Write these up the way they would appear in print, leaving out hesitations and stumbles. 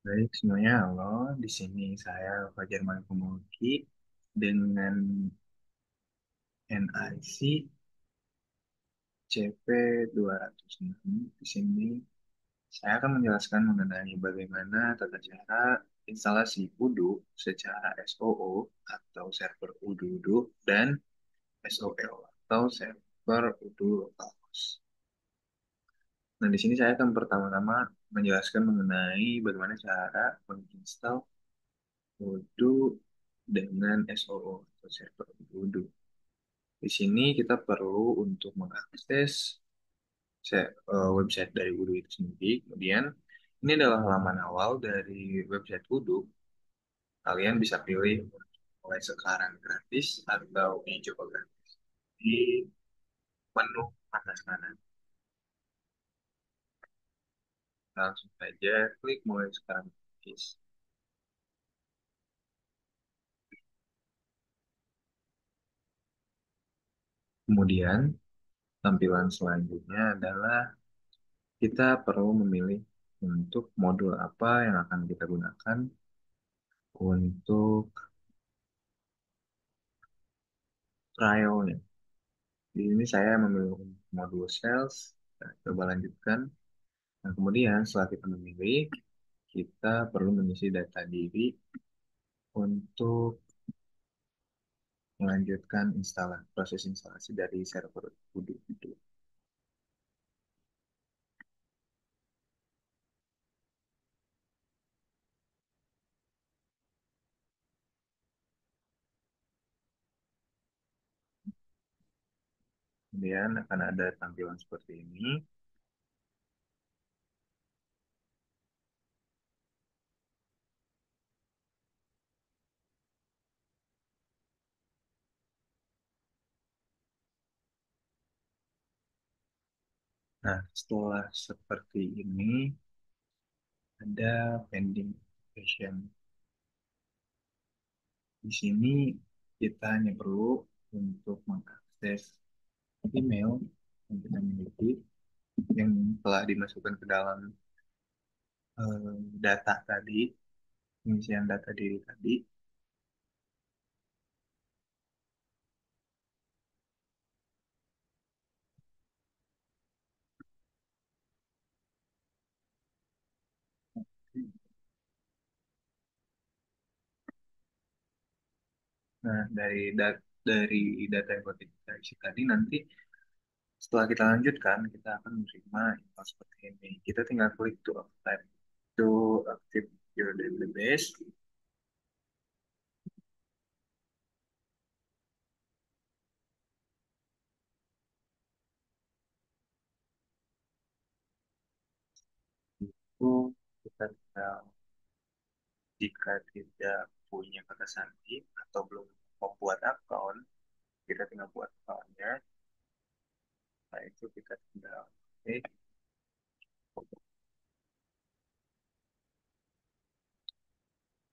Baik, semuanya halo. Di sini saya Fajar Mangkumoki dengan NIC CP206. Di sini saya akan menjelaskan mengenai bagaimana tata cara instalasi UDU secara SOO atau server UDU dan SOL atau server UDU localhost. Nah, di sini saya akan pertama-tama menjelaskan mengenai bagaimana cara menginstal UDU dengan SOO atau server UDU. Di sini kita perlu untuk mengakses website dari UDU itu sendiri. Kemudian ini adalah halaman awal dari website UDU. Kalian bisa pilih mulai sekarang gratis atau dicoba gratis di menu atas kanan. Langsung saja klik mulai sekarang gratis. Kemudian tampilan selanjutnya adalah kita perlu memilih untuk modul apa yang akan kita gunakan untuk trialnya. Di sini saya memilih modul sales. Nah, coba lanjutkan. Nah, kemudian setelah kita memilih, kita perlu mengisi data diri untuk melanjutkan proses instalasi dari server Kudu itu. Kemudian akan ada tampilan seperti ini. Nah, setelah seperti ini, ada pending application. Di sini kita hanya perlu untuk mengakses email yang kita miliki yang telah dimasukkan ke dalam data tadi, pengisian data diri tadi. Nah, dari data yang kita isi tadi nanti setelah kita lanjutkan, kita akan menerima info seperti ini. Kita tinggal klik to active your database. Itu kita tinggal jika tidak punya kata sandi atau belum membuat akun, kita tinggal buat akunnya. Nah, itu kita tinggal klik,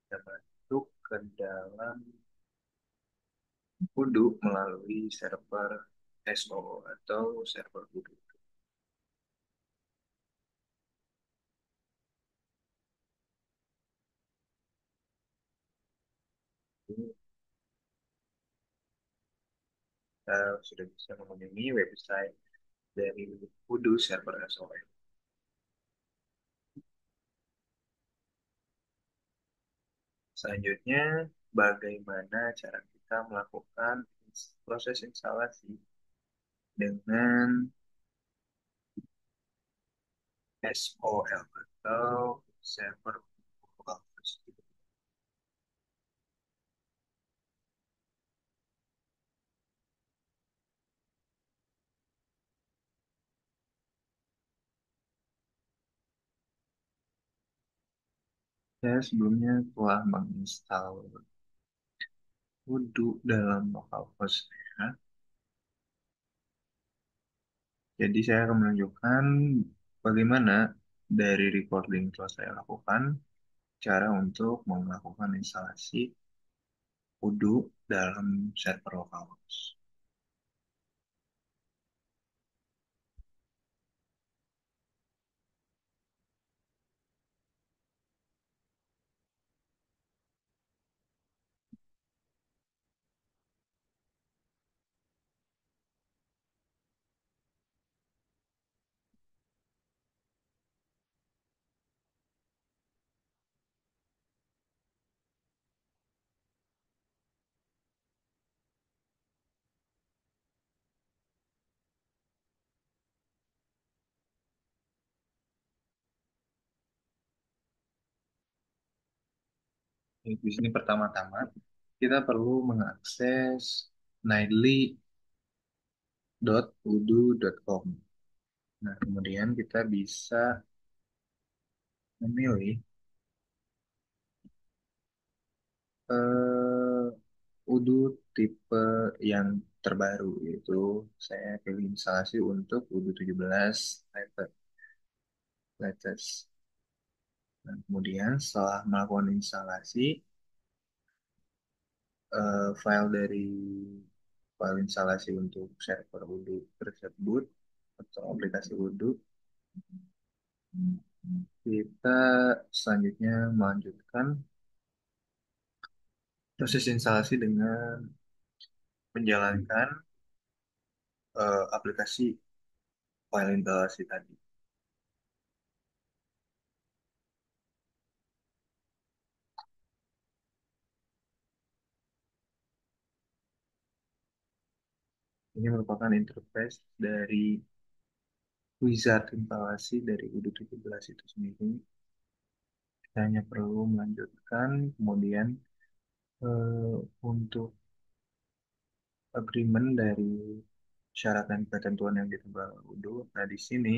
kita masuk ke dalam Kudu melalui server SOO atau server Kudu. Ini kita sudah bisa mengunjungi website dari Kudu server SOO. Selanjutnya, bagaimana cara kita melakukan proses instalasi dengan SOL atau server local host. Saya sebelumnya telah menginstal Kudu dalam localhost-nya. Jadi saya akan menunjukkan bagaimana dari recording telah saya lakukan cara untuk melakukan instalasi Kudu dalam server localhost. Di sini pertama-tama kita perlu mengakses nightly.udu.com. Nah, kemudian kita bisa memilih eh, Udu tipe yang terbaru, yaitu saya pilih instalasi untuk Udu 17 latest. Nah, kemudian setelah melakukan instalasi, file instalasi untuk server Udu tersebut atau aplikasi Udu, kita selanjutnya melanjutkan proses instalasi dengan menjalankan aplikasi file instalasi tadi. Ini merupakan interface dari wizard instalasi dari Udu 17 itu sendiri. Kita hanya perlu melanjutkan, kemudian untuk agreement dari syarat dan ketentuan yang ditebal Udu. Nah, di sini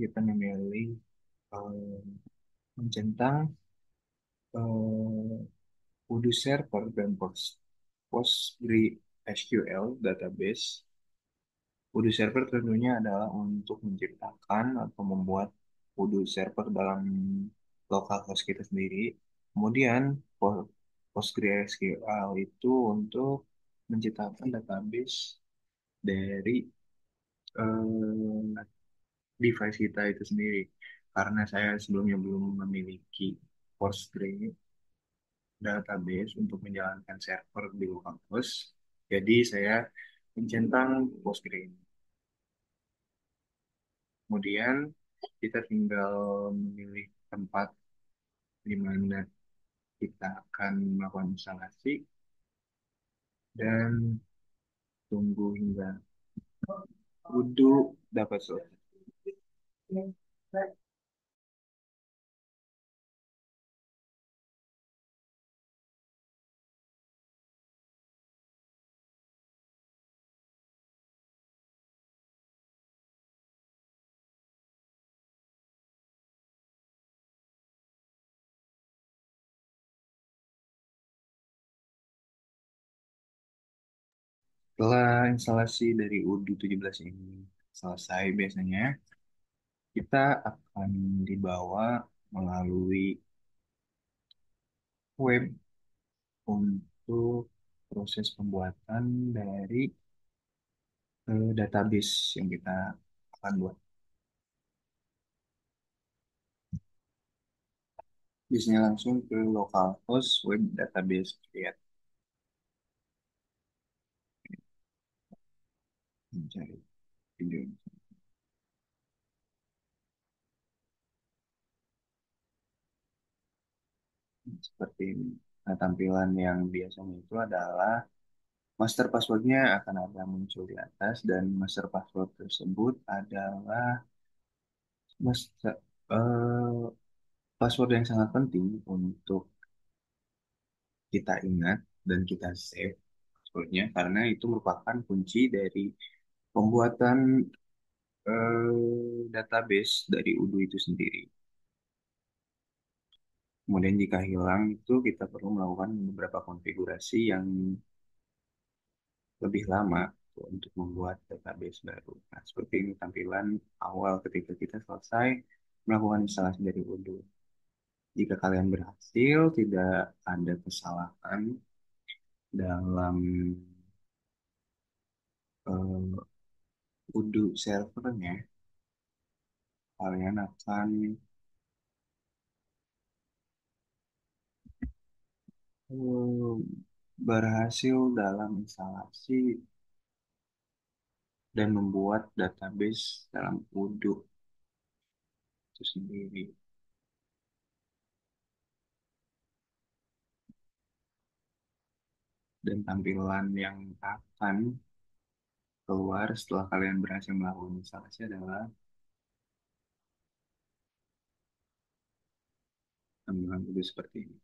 kita memilih eh, mencentang Udu server dan PostgreSQL database. Udu server tentunya adalah untuk menciptakan atau membuat Udu server dalam localhost kita sendiri. Kemudian PostgreSQL itu untuk menciptakan database dari eh, device kita itu sendiri. Karena saya sebelumnya belum memiliki Postgre database untuk menjalankan server di localhost, jadi saya mencentang Postgre. Kemudian kita tinggal memilih tempat di mana kita akan melakukan instalasi dan tunggu hingga Udu dapat selesai. Setelah instalasi dari Udu 17 ini selesai, biasanya kita akan dibawa melalui web untuk proses pembuatan dari database yang kita akan buat. Biasanya langsung ke localhost web database create, mencari video seperti ini. Nah, tampilan yang biasanya itu adalah master passwordnya akan ada muncul di atas, dan master password tersebut adalah master, password yang sangat penting untuk kita ingat dan kita save passwordnya, karena itu merupakan kunci dari pembuatan database dari Udu itu sendiri. Kemudian jika hilang itu kita perlu melakukan beberapa konfigurasi yang lebih lama untuk membuat database baru. Nah, seperti ini tampilan awal ketika kita selesai melakukan instalasi dari Udu. Jika kalian berhasil, tidak ada kesalahan dalam Udu servernya, kalian akan eh, berhasil dalam instalasi dan membuat database dalam Udu itu sendiri. dan tampilan yang akan keluar setelah kalian berhasil melakukan instalasi adalah tampilan video seperti ini.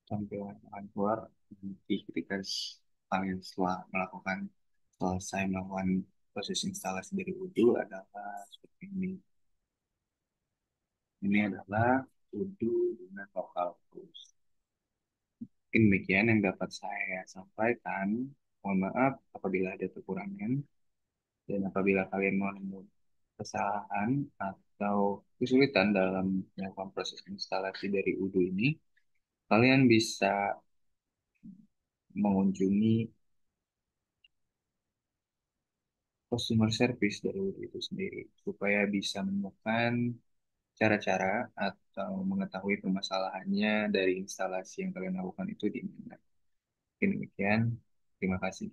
Tampilan yang akan keluar nanti ketika kalian setelah melakukan selesai melakukan proses instalasi dari Udo adalah seperti ini. Ini adalah Udo dengan lokal host. Mungkin demikian yang dapat saya sampaikan. Mohon maaf apabila ada kekurangan dan apabila kalian menemukan kesalahan atau kesulitan dalam melakukan proses instalasi dari Udo ini, kalian bisa mengunjungi customer service dari Udo itu sendiri supaya bisa menemukan cara-cara atau mengetahui permasalahannya dari instalasi yang kalian lakukan itu di mana. Mungkin demikian. Terima kasih.